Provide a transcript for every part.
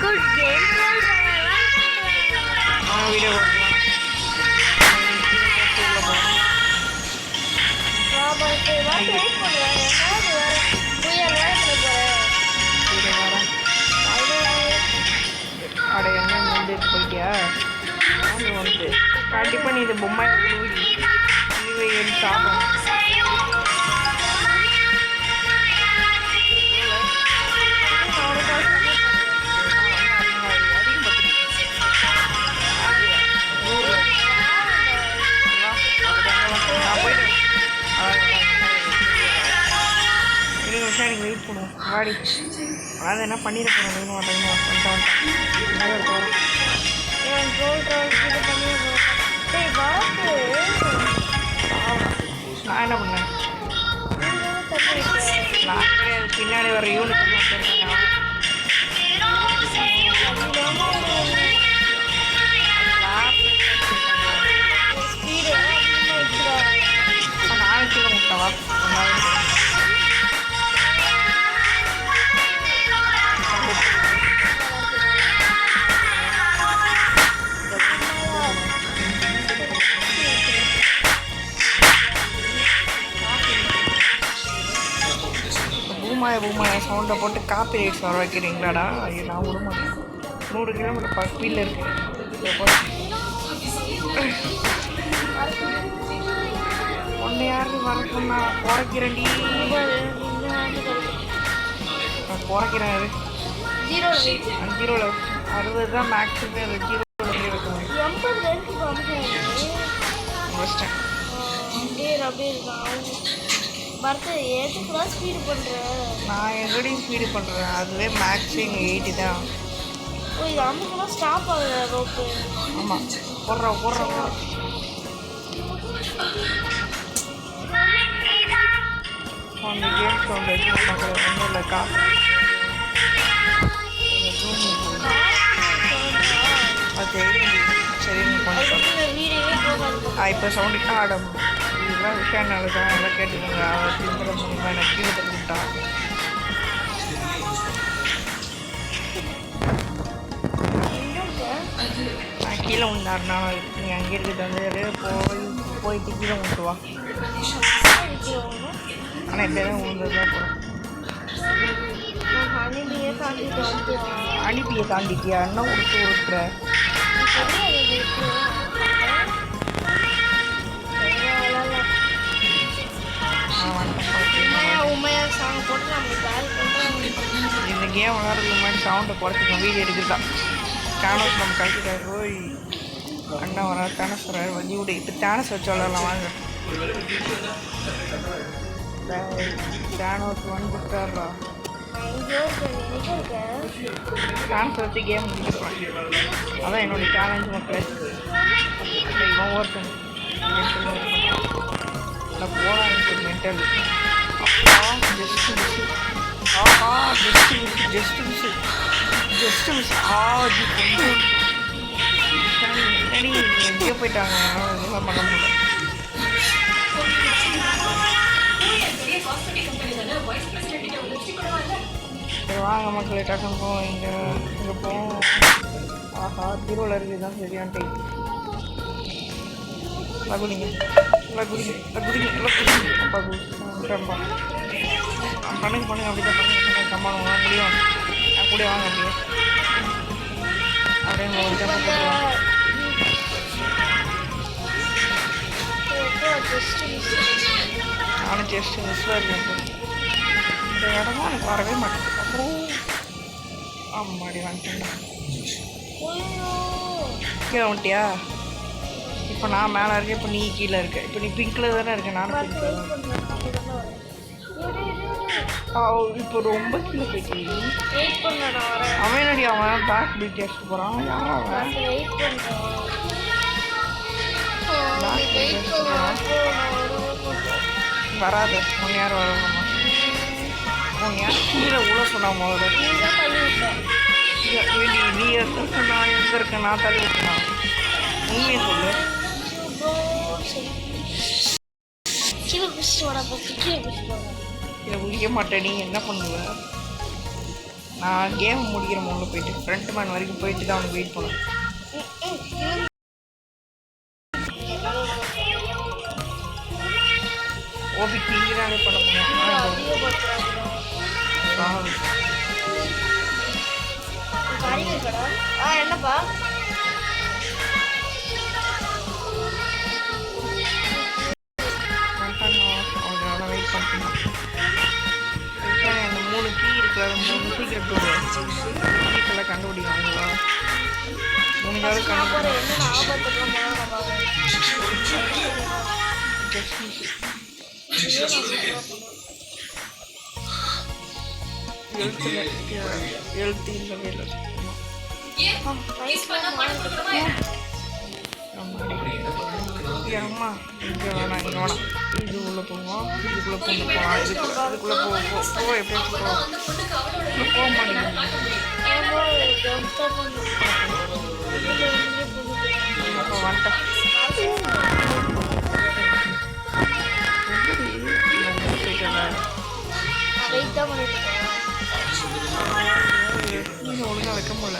Good game video அட என்ன முடிஞ்சிட்டு போயிட்டியா வந்து கண்டிப்பாக நீ இது பொம்மை இதுவே என் சாப்பிடும் எனக்கு வெயிட் பண்ணுவோம் வாடி அதாவது என்ன பண்ணிட போகிறோம் நான் என்ன பண்ணேன் நான் கிடையாது பின்னாடி வர யூனிட் நாளைக்கு முட்டவா பூமாய சவுண்டை போட்டு காப்பி ரைட்ஸ் வர வைக்கிறீங்களாடா ஐயோ நான் விட மாட்டேன் 100 கிலோமீட்டர் ஸ்பீடில் இருக்கு ஒன்று யாரு வர சொன்னா குறைக்கிறேன்டி நான் குறைக்கிறேன் அது 0 60 தான் மேக்ஸிமம் அது 0 வைக்க முடியும் நான் எங்கடி ஸ்பீடு பண்ணுறேன் அதுவே மேக்ஸிங் 80 தான் ஸ்டாப் ஆகுது ரோப்பு ஆமாம் போடுறோம் அந்த கேம் சவுண்ட் வச்சு ஒன்றும் இல்லைக்கா அது சரி இப்போ சவுண்டுக்கு ஆடும் இதெல்லாம் விஷயம் நடக்கும் எல்லாம் கேட்டுக்கோங்க அவர் திரும்ப மூலியமாக எனக்கு கீழே தந்துட்டா நான் கீழே விழுந்தாருனா நீங்கள் அங்கே இருக்கிறது வந்து போயிட்டு கீழே விட்டுவா ஆனால் இப்படி தான் விழுந்தது தான் போகிறேன் அனுப்பியை தாண்டிட்டியா என்ன உருட்டுற இந்த கேம் விளாட்றதுக்கு முன்னாடி சவுண்டை குறைச்சிக்கணும் வீடியோ எடுக்கிறதா டேனஸ் நம்ம கழிச்சிட்டாரு போய் அண்ணா வர டேனஸ் வர வண்டி விட இப்போ டேனஸ் வச்சு விளாட்லாம் வாங்க டேனஸ் வந்துட்டாரா டேனஸ் வச்சு கேம் முடிச்சிருப்பேன் அதான் என்னுடைய சேலஞ்சு மக்களே இவன் ஒருத்தன் போனா எனக்கு மென்டல் ஜஸ்ட் மிஸ் எங்கேயோ போயிட்டாங்க இதெல்லாம் பண்ண முடியல சரி வாங்க மக்களே டக்குன்னு போவோம் இங்கே போவோம் ஆஹா திருவிழா இருக்குது தான் சரியான டைம் குடிங்க அப்பா விட்டேன்ப்பா பண்ணுங்க அப்படி தான் பண்ணுங்க கம்மாங்க வாங்க முடியும் நான் கூட வாங்க அப்படியே நானும் ஜஸ்ட் மிஸ்ஸாக இருக்கேன் இந்த இடமா எனக்கு வரவே மாட்டேன் அப்புறம் ஆமாடி வந்துட்டேன் கீழே வந்துட்டியா இப்போ நான் மேலே இருக்கேன் இப்போ நீ கீழே இருக்க இப்போ நீ பிங்க்கில் தானே இருக்க நானும் பிங்க்கில் தான் இப்போ ரொம்ப கீழே போயிட்டு அவனடி அவன் பேக் பீட் டெஸ்ட் போகிறான் யாரும் அவன் வராது உன் யார் வரணுமா உன் யார் கீழே உள்ள சொன்னா முதல்ல நீ எங்கே நான் எங்கே இருக்கேன் நான் தள்ளி விட்டுனா உண்மையை சொல்லு இதை முடிக்க மாட்டேன் நீ என்ன பண்ணுவ நான் கேம் முடிக்கிற மூணில் போயிட்டு ஃப்ரண்ட் மேன் வரைக்கும் போயிட்டு தான் அவனுக்கு வெயிட் பண்ணுவேன். ஓபிக்கு இங்கே தான் பண்ண போனோம். என்னப்பா அவங்களால வெயிட் பண்ணிட்டேன். அந்த 3 கீ இருக்கிற 3 சீக்கிரம் கீக்கெல்லாம் கண்டுபிடிக்காங்களா? 3 நாள் கண்டுபிடி. என்னென்ன எழுத்து இல்லவே இல்லை. அம்மா இங்கே வேணாம், இங்கே வேணாம். இது உள்ளே போவோம், இதுக்குள்ளே கொண்டு போகலாம். இதுக்குள்ளே போக எப்படியாச்சும் போக மாட்டேங்குது. அப்போ வந்துட்டேன். நீங்கள் ஒழுங்காக வைக்க முடியல.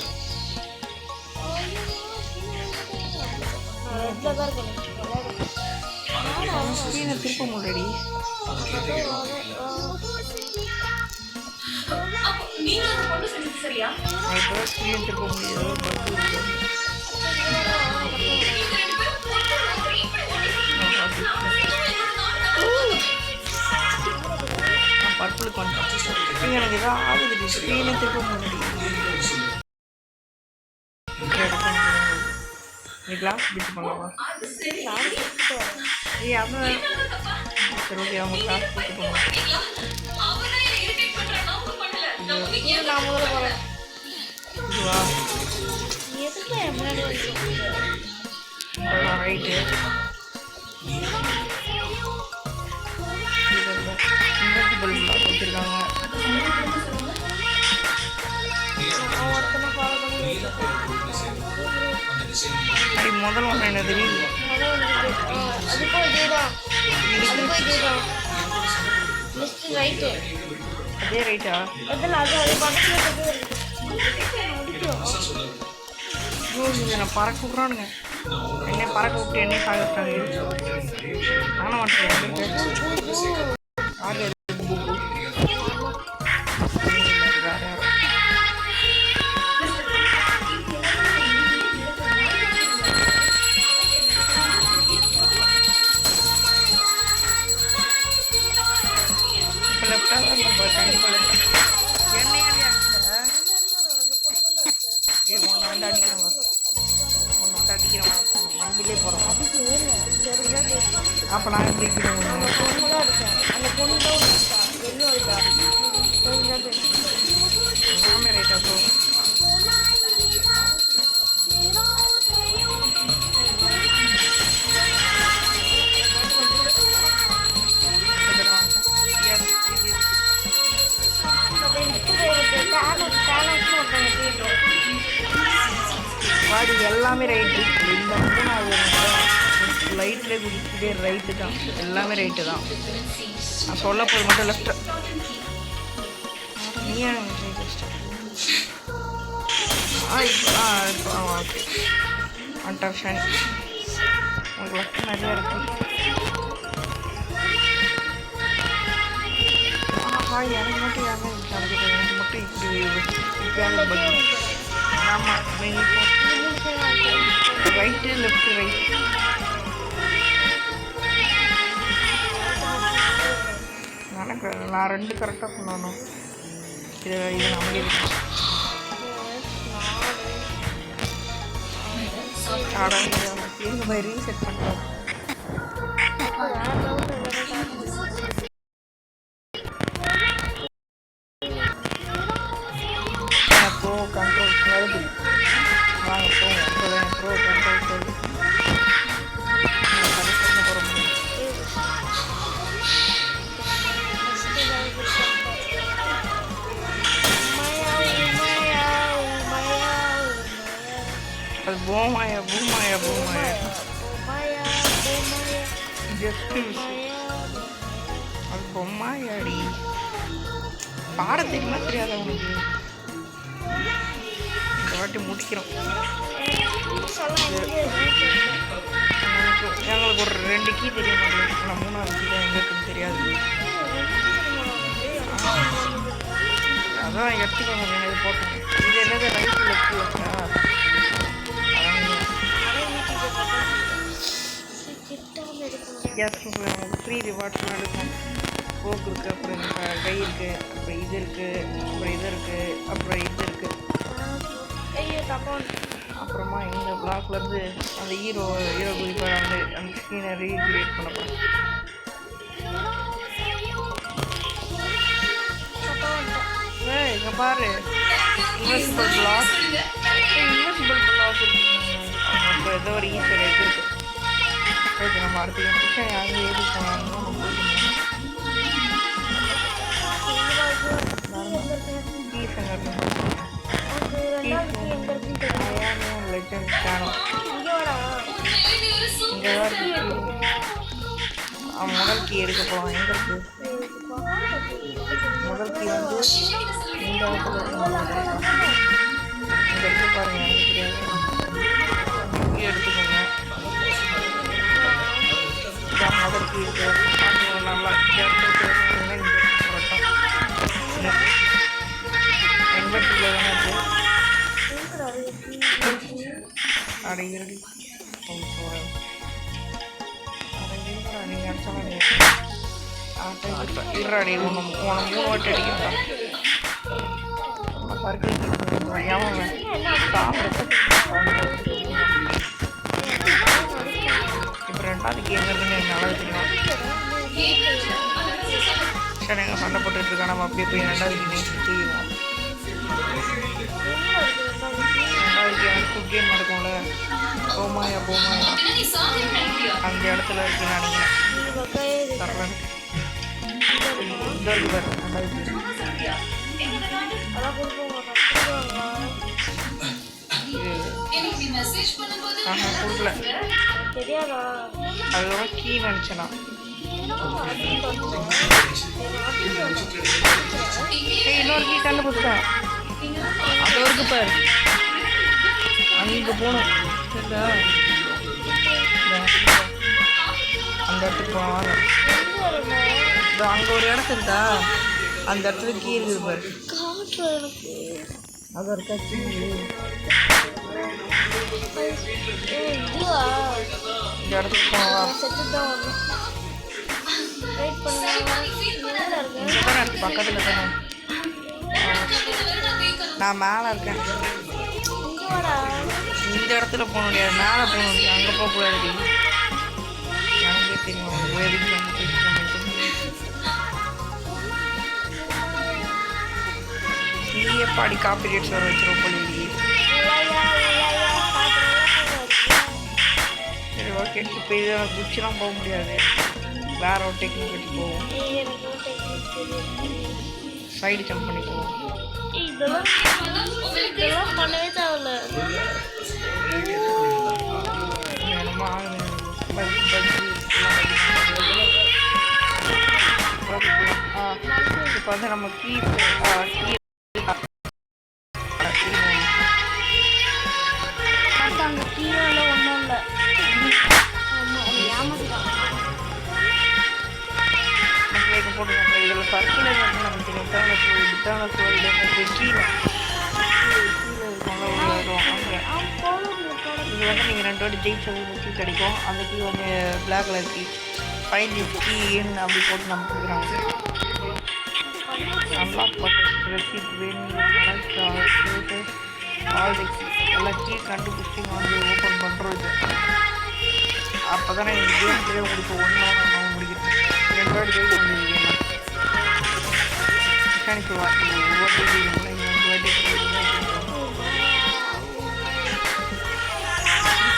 ஸ்க்ரீனை திருப்ப முடியடி. இப்போ ஸ்க்ரீன் திருப்ப முடியாது. நான் பர்பிளுக்கு வந்துட்டேன். எனக்கு ஏதாவது ஆகுது. ஸ்க்ரீனை திருப்ப முடியல. கிளாஸ் பிடிச்சி பண்ணலாமா? அவன் சரி ஓகே, அவங்க கிளாஸ் பிடிச்சி பண்ணுவாங்க. இதுவா ரைட்டு. இன்வெர்டிபிள் பிளாக் வச்சுருக்காங்க. அடி முதல் ஒன்று என்ன தெரியுது? அதே ரைட்டா? என்னை பறக்க விட்றானுங்க. என்னை பறக்க விட்டு என்னை சாகிட்டாங்க. நானும் வந்துட்டேன். அப்போ நான் எப்படி இருக்கிறேன்? அந்த பொண்ணு எல்லாமே ரைட்டா ப்ரோ. வாடி எல்லாமே ரைட்டு. இந்த மட்டும் நான் லைட்லேயே குடிச்சிட்டே ரைட்டு தான். எல்லாமே ரைட்டு தான். நான் சொல்ல போது மட்டும் லெஃப்ட். நீ ஓகே அண்டர்ஷன். உங்களுக்கு லெஃப்ட் நிறையா இருக்கு. எனக்கு மட்டும் யாருமே கிடைக்கிறது. எனக்கு மட்டும் இப்படி பக். ஆமாம், நீங்கள் ரைட்டு லெஃப்ட்டு ரைட். எனக்கு நான் 2 கரெக்டாக பண்ணணும். இது நம்மளே திரும்ப ரீசெட் பண்ணுறோம். ப்ரோ கண்ட்ரோல் வருது. வாங்க போங்க. ப்ரோ கண்ட்ரோல் வருது. அது பூமாயா பூமாயா பூமாயா ஜஸ்ட் அது பொம்மாயாடி. பாட தெரியுமா தெரியாத உனக்கு? வாட்டி முடிக்கிறோம். சொல்ல எங்களுக்கு ஒரு 2 கீ தெரிய மாட்டேங்குது. ஆனால் 3ஆவது கீ தான் எங்கே இருக்குன்னு தெரியாது. அதான் எடுத்துக்கோங்க. இது போட்டேன். இது என்னது ரைட்டில் லெஃப்ட் லெஃப்டா? கேஸ் ஃப்ரீ ரிவார்ட்ஸ்லாம் எடுக்கும். கோக் இருக்குது, அப்புறம் கை இருக்குது, அப்புறம் இது இருக்குது, அப்புறம் இது இருக்குது, அப்புறம் இது இருக்குது. அப்புறமா இந்த பிளாக்லேருந்து அந்த ஹீரோ குறிப்பாக அந்த ஸ்க்ரீனை ரீக்ரியேட் பண்ண போகிறேன். இங்கே பாரு, இன்வெசிபிள் பிளாக் அப்போ ஏதோ ஒரு ஈஸியாக இருக்குது. ஓகே, நம்ம அடுத்த நிமிஷம் அங்கே ஏறி போனாலும் நம்ம போயிட்டு லெஜண்ட் சேனல் இங்கே தான் இருக்கு. முதல் கீ எடுக்க போகலாம். எங்கே இருக்கு முதல் கீ? வந்து இந்த இடத்துல இங்கே எடுத்து பாருங்க. எனக்கு தெரியாது. கீ எடுத்துக்கோங்க. இதான் முதல் கீ இருக்கு. நல்லா இன்வெர்ட்டில் தானே இருக்குது. அடை இருடி நீங்கள் அடிச்சாலும் இருடி ஒன்று 3 வாட்டி அடிக்கிறா. பருக்கை ஏமாவேன் இப்போ 2ஆவது கீ எங்கே இருக்குன்னு எனக்கு நல்லா தெரியும். சரி, எங்கள் சண்டை போட்டுட்ருக்கா. நம்ம அப்படியே போய் 2ஆவது கீ தூக்கிடுவோம். 2ஆவது கீ எனக்கு கேம் நடக்கும்ல, போமாயா அந்த இடத்துல இருக்குன்னு நினைக்கிறேன். தர்றேன். இந்த இருக்கு பாரு 2ஆவது கீ. கொடுக்கல. அதுக்கப்புறம் கீ நினச்சேனா இன்னொரு கீ கண்டுபிடிச்சேன். அது இருக்கு பாரு, அங்கே போகணும். சரிதா? அந்த இடத்துக்கு போவாங்க. அங்கே ஒரு இடத்து இருக்கா, அந்த இடத்துல கீ இருக்குது பாரு. அது இருக்கா கீ? இந்த இடத்துக்கு போவா. பக்கத்தில் தானே. நான் மேலே இருக்கேன். இந்த இடத்துல போக முடியாது, மேலே போக முடியாது. அங்கே போகக்கூடாது. எனக்கே தெரியும். நீயே பாடி காப்பி ரேட்ஸ் வர வச்சிரும் போலி. சரி, ஓகே. இப்போ இதை குச்சிலாம் போக முடியாது. வேற ஒரு டெக்னிக் வச்சு போவோம். சைடு ஜம்ப் பண்ணி போவோம். இதெல்லாம் பண்ணவே தேவையில்ல. என்னமோ ஆகுது. இப்போ வந்து நம்ம கீ அங்கே கீழே ஒன்றும் இல்லை. போட்டுருக்காங்க. இதில் சர்க்குலர் வந்து நமக்கு விட்டானஸ் வேர்ல்டு கீழே இது வந்து நீங்கள் 2 வாட்டி ஜெயிச்சது கீ கிடைக்கும். அந்த கீ வந்து பிளாக் கலர் கீ. ஃபைன் கீன்னு அப்படி போட்டு நம்ம கொடுக்குறாங்க. அன்லாக் பண்ணுறது ரெசிப்ட் வேணும். ஆல் தி எல்லா கீ கண்டுபிடிச்சி வந்து ஓப்பன் பண்ணுறோம். இது அப்போ தானே இந்த கேம்லேயே உங்களுக்கு 1 hour நம்ம முடிக்கிறோம். 2 வாட்டி ஜெயிக்க முடியுது. மெக்கானிக்கல் வாட்டி ஒவ்வொரு வாட்டி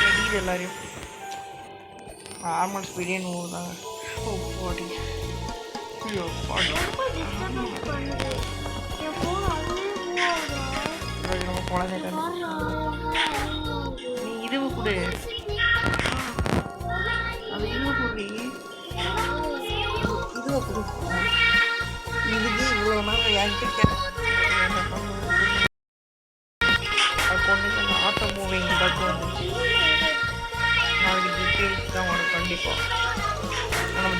அடிக்குது எல்லாரையும். நார்மல் ஸ்பீடே 100 தாங்க. 40 நம்ம குழந்தை நீ இதுவு கொடு. அது இதுவு கொடு. இதுவை கொடு. இதுக்கு இவ்வளோ நேரம் என்கிட்ட கேட்ட அது பொண்ணு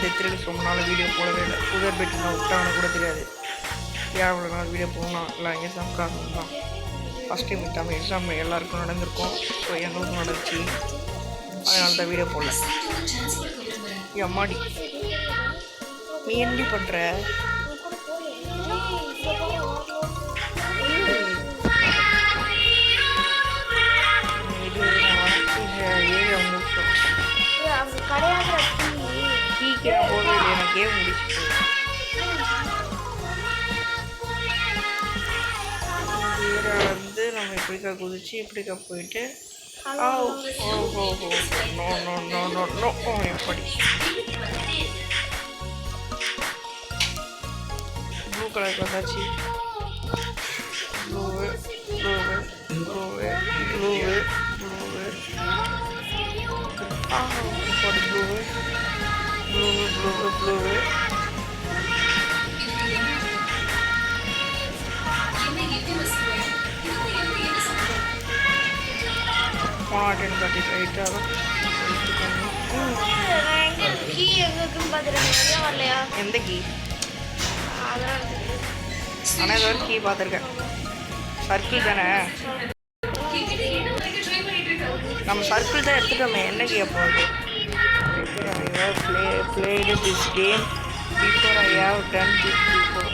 நேற்று திருடி ரொம்ப நாள் வீடியோ போடவே இல்லை. புதர் பெட்டு நான் விட்டாங்கன்னு கூட தெரியாது. எவ்வளோ நாள் வீடியோ போடலாம் இல்லை எக்ஸாம் காரணம் தான். ஃபஸ்ட் டைம் விட்டாமல் எக்ஸாம் எல்லாருக்கும் நடந்திருக்கும். ஸோ எங்களுக்கும் நடந்துச்சு. அதனால தான் வீடியோ போடல. அம்மாடி நீ என்ன பண்ணுற? போவே இல்லை, எனக்கு கேம் முடிச்சு வந்து நம்ம இப்படிக்கா குதிச்சு இப்படிக்கா போயிட்டு எப்படி ப்ளூ கலருக்கு வந்தாச்சு. Blue blue blue blue blue blue blue blue blue போனாட்டேன்னு கட்டிட்டு ரைட்டாக எந்த கீ? ஆனால் இது வரைக்கும் கீ பார்த்துருக்கேன். சர்க்கிள் தானே, நம்ம சர்க்கிள் தான் எடுத்துட்டோமே. என்ன கீ அப்போ அது? played this game before I have done this before.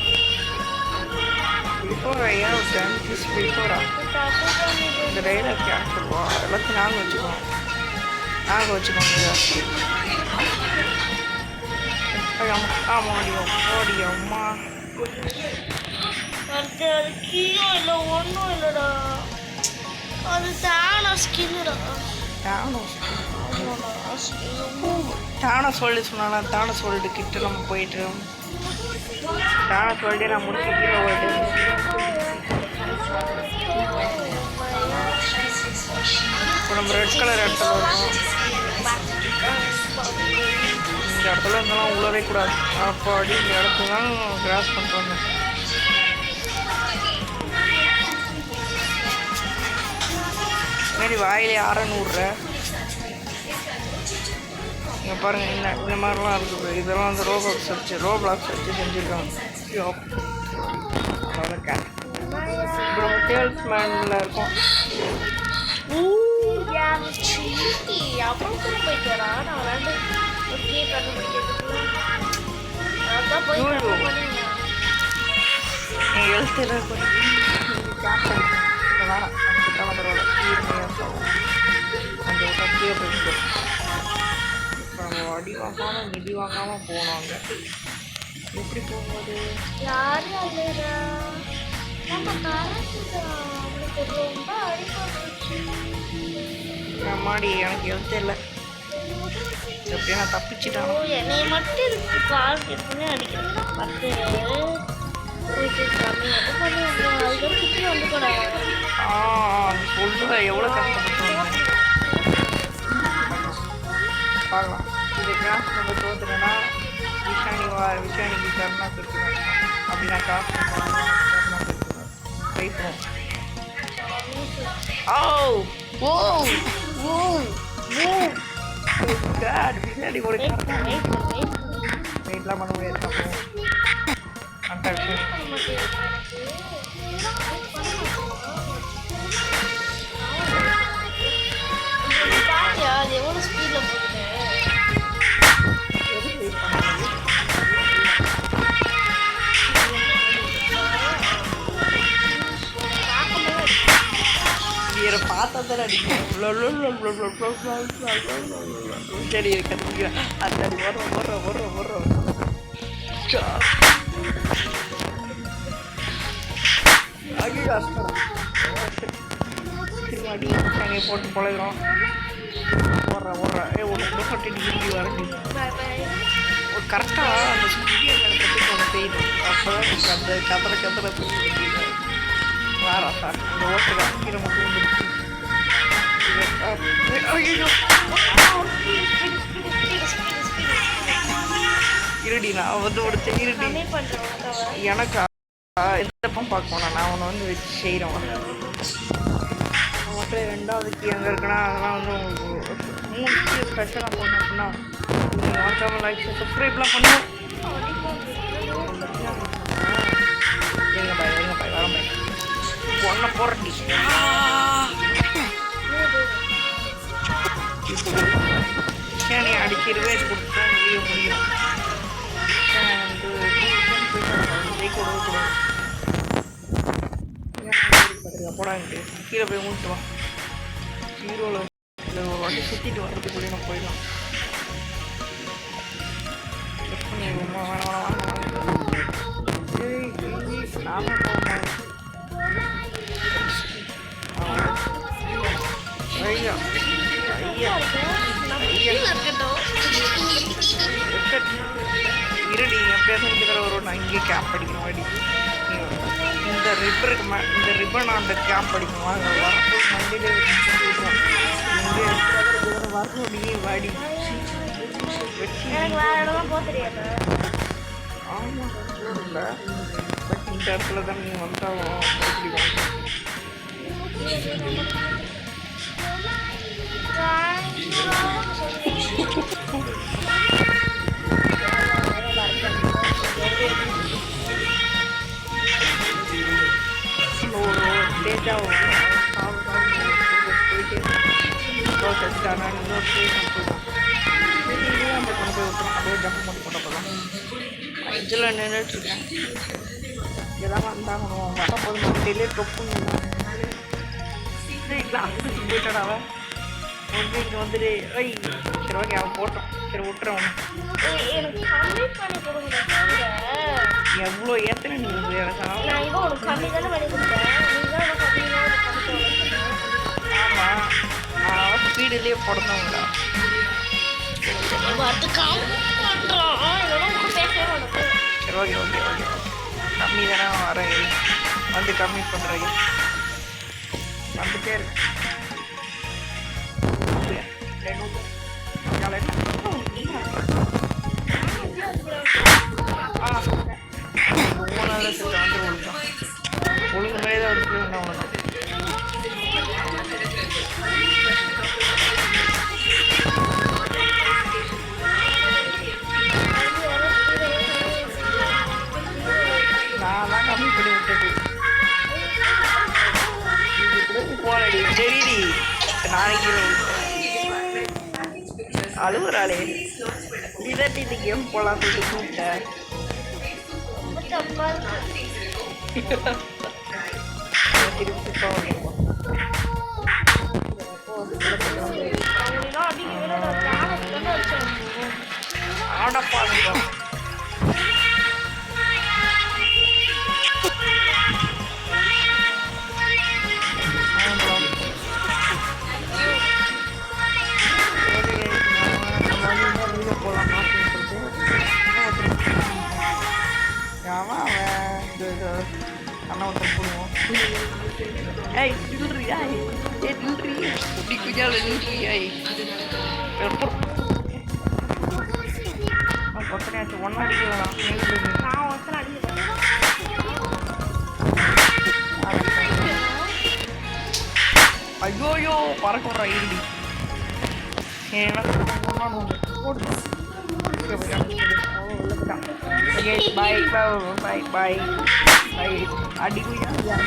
இந்த டைலாக் கேன்சல்வா எல்லாத்தையும் நாங்கள் வச்சுக்கோங்க. ஓடியம்மா அது கீழே இல்லை, ஒன்றும் இல்லைடா. அது தானே சொல்லி சொன்னாலும் தானே சொல்லிட்டு கிட்ட நம்ம போயிட்டு தானே சொல்லிட்டு நான் முடிச்சு கீழே போயிட்டு இப்போ நம்ம ரெட் கலர் இடத்துல இருக்கோம். இந்த இடத்துல இருந்தாலும் உள்ளவே கூடாது. அப்போ அடி இந்த இடத்துல தான் கிராஸ் பண்ணிட்டு வந்தோம். மாரி வாயிலே 600 இங்கே பாருங்கள். இந்த மாதிரிலாம் இருக்குது. இதெல்லாம் வந்து ரோப்ளாக்ஸ் வச்சு செஞ்சுருக்காங்க. இப்போ நம்ம சேல்ஸ்மேனில் இருக்கோம். எங்கள் எழுத்துல வேணாம் அந்த கட்டியே போயிட்டு நம்ம அடி வாங்காமல் நிதி வாங்காமல் போனாங்க. எப்படி போகும்போது மாடி எனக்கு எழுத்து இல்லை. எப்படியா நான் தப்பிச்சிட்டான். என்னை மட்டும் இருக்கு கால் எப்பவுமே அடிக்கிறேன். சொல்லுவ எவ்வளோ கஷ்டப்பட்டு பார்க்கலாம். இது கிளாஸ் நம்ம தோத்துனா விஷானிக்கு கருணா கொடுத்துருவேன். அப்படின்னா காசு ட்ரை பண்ணுவோம். பின்னாடி கூட வெயிட்லாம் பண்ண முடியாது. அந்த விஷயம் அது எவ்வளோ ஸ்பீடில் போகுது. பார்த்தா தான் அடிக்கும். சரி இருக்கு அந்த வர்றோம் திருவாடி நாங்கள் போட்டு பழகிறோம். ஒன்று கட்டி டிகிரி வரண்டி ஒரு கரெக்டாக அந்த சுற்றிய இடத்துல ஒன்று பெய்யணும். அப்போ அந்த கத்திர வேறா சார் இந்த ஓட்டு தான் கீரை மட்டும் வந்துருச்சு. இருடி நான் வந்து ஒரு இருடி எனக்கா எந்தப்பம் பார்க்கணும். நான் ஒன்று வந்து வச்சு செய்கிறேன். அப்படியே 2வது கீ எங்கே இருக்குன்னா அதெல்லாம் வந்து உங்களுக்கு வீடியோ ஸ்பெஷலாக போடணும் அப்படின்னா நீங்கள் மறக்காமல் லைக் சப்ஸ்கிரைப்லாம் பண்ணுவோம். எங்க பாய் வர பாய் ஒன்றை போடுறடி நீ அடிச்சு ரிவேஸ் கொடுத்தா வீடியோ முடியும். போடாங்கிட்டு கீழே போய் ஊட்டு வா. ஹீரோவில் ஒரு வாட்டி சுற்றிட்டு வர்றதுக்குள்ளே நான் போயிடலாம். நாம ஐயா ஐயா இருடி எப்படியாவது வரும். நான் இங்கே கேம்ப் அடிக்கணும் அடி இந்த ரிப்பன் அந்த கேம்ப் அடிக்கணுமா வரப்போ மண்டியில் இங்கே வரணும் நீ வாடி வச்சு ஆமாம் இல்லை பட் இந்த இடத்துல தான் நீ வந்தாலும் இதில் நின்றுட்டுருக்கேன். இதெல்லாம் வந்தாகணும் வரப்போது மண்டியிலே தொப்புன்னு அங்கே போயிட்டாடாவ வந்து இங்கே வந்துட்டு ஐ சரி ஓகே அவன் போட்டோம். சரி விட்டுறேன். எவ்வளோ ஏத்தனை நீ ஆமாம் நான் ஸ்பீடுலேயே பிறந்தவங்களா சரி ஓகே ஓகே ஓகே கம்மி தானே வரேன் வந்து கம்மி பண்ணுறேன் வந்துட்டே இருக்கு. ஒழுங்கு மேலே தான் இருக்கு உனக்கு நான் தான் கம்மி பண்ணி விட்டது. போனடி சரிடி நாளைக்கு அழுகுறாளே இதாட்டி இந்த கேம் போகலாம் சொல்லி கூப்பிட்டேன். ஆடப்பா Hey, dulu ya, dulu ya, di kujalan dulu ya. Potnya cuma lagi orang. Tahu, lagi. Ayo yo, para orang ini. Enak mana? Bye bye. Adik gue ya.